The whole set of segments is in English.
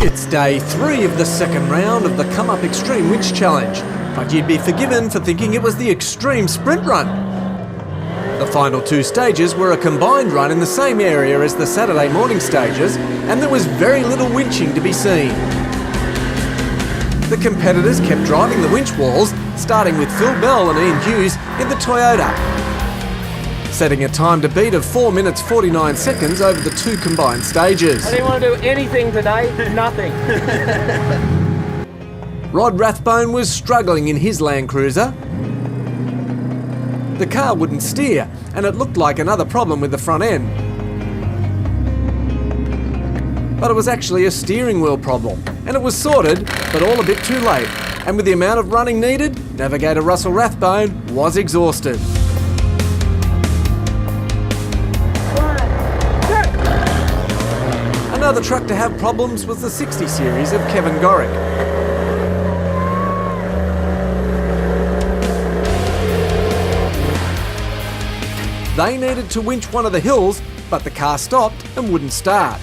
It's day 3 of the second round of the Comeup Xtreme Winch Challenge, but you'd be forgiven for thinking it was the Xtreme sprint run. The final 2 stages were a combined run in the same area as the Saturday morning stages, and there was very little winching to be seen. The competitors kept driving the winch walls, starting with Phil Bell and Ian Hughes in the Toyota, setting a time to beat of 4 minutes 49 seconds over the 2 combined stages. I didn't want to do anything today, nothing. Rod Rathbone was struggling in his Landcruiser. The car wouldn't steer, and it looked like another problem with the front end. But it was actually a steering wheel problem, and it was sorted, but all a bit too late. And with the amount of running needed, navigator Russell Rathbone was exhausted. Another truck to have problems was the 60 series of Kevin Goran. They needed to winch one of the hills, but the car stopped and wouldn't start.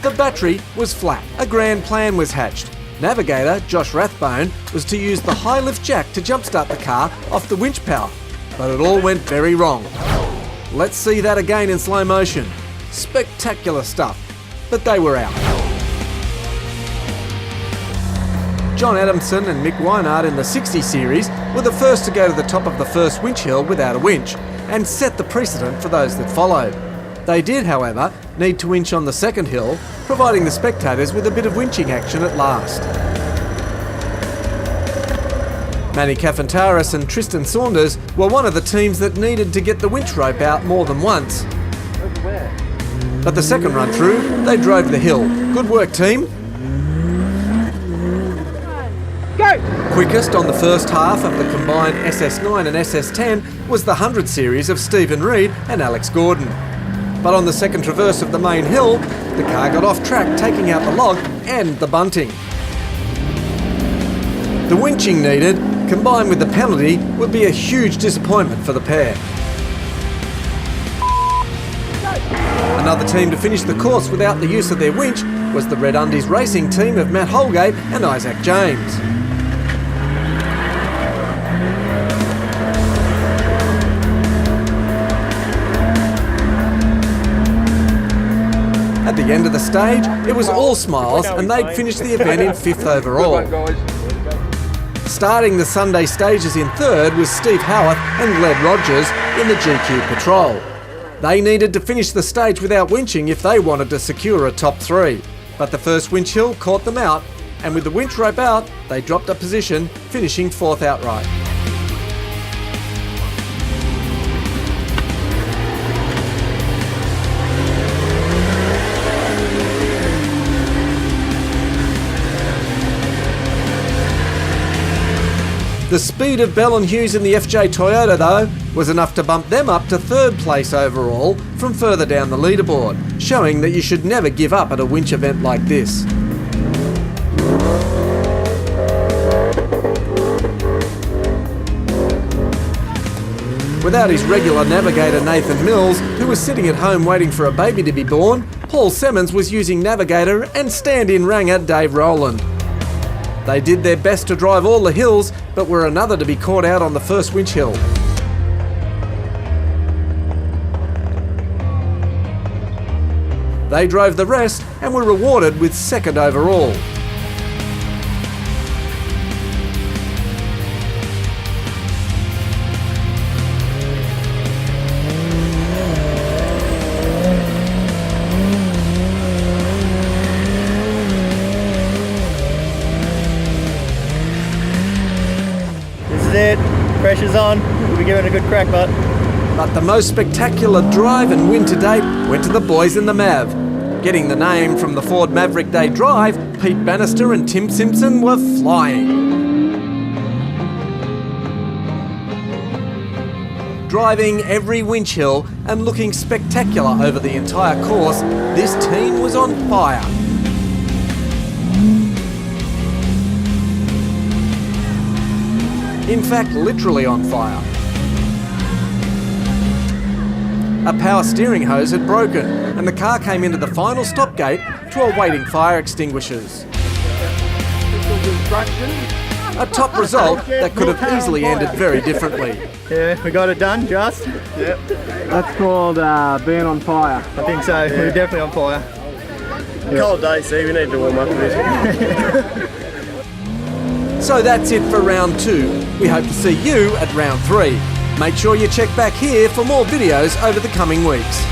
The battery was flat. A grand plan was hatched. Navigator Josh Rathbone was to use the high lift jack to jumpstart the car off the winch power, but it all went very wrong. Let's see that again in slow motion. Spectacular stuff, but they were out. John Adamson and Mick Weinard in the 60 series were the first to go to the top of the first winch hill without a winch, and set the precedent for those that followed. They did, however, need to winch on the second hill, providing the spectators with a bit of winching action at last. Manny Kafantaris and Tristan Saunders were one of the teams that needed to get the winch rope out more than once. But the second run through, they drove the hill. Good work, team. Go! Quickest on the first half of the combined SS9 and SS10 was the 100 series of Stephen Reed and Alex Gordon. But on the second traverse of the main hill, the car got off track, taking out the log and the bunting. The winching needed, combined with the penalty, would be a huge disappointment for the pair. Another team to finish the course without the use of their winch was the Red Undies racing team of Matt Holgate and Isaac James. At the end of the stage, it was all smiles and they'd finished the event in 5th overall. Starting the Sunday stages in 3rd was Steve Howarth and Gled Rogers in the GCube Patrol. They needed to finish the stage without winching if they wanted to secure a top 3. But the first winch hill caught them out, and with the winch rope out, they dropped a position, finishing 4th outright. The speed of Bell and Hughes in the FJ Toyota, though, was enough to bump them up to 3rd place overall from further down the leaderboard, showing that you should never give up at a winch event like this. Without his regular navigator Nathan Mills, who was sitting at home waiting for a baby to be born, Paul Simmons was using navigator and stand-in ranger Dave Rowland. They did their best to drive all the hills, but were another to be caught out on the first winch hill. They drove the rest and were rewarded with 2nd overall. It. Pressure's on. We'll be giving it a good crack, but the most spectacular drive and win to date went to the boys in the Mav. Getting the name from the Ford Maverick Day Drive, Pete Bannister and Tim Simpson were flying. Driving every winch hill and looking spectacular over the entire course, this team was on fire. In fact, literally on fire. A power steering hose had broken and the car came into the final stop gate to awaiting fire extinguishers. A top result that could have easily ended very differently. Yeah, we got it done, just. Yep. That's called being on fire. I think so. Yeah. We're definitely on fire. Cold day, so we need to warm up a bit. So that's it for round 2. We hope to see you at round 3. Make sure you check back here for more videos over the coming weeks.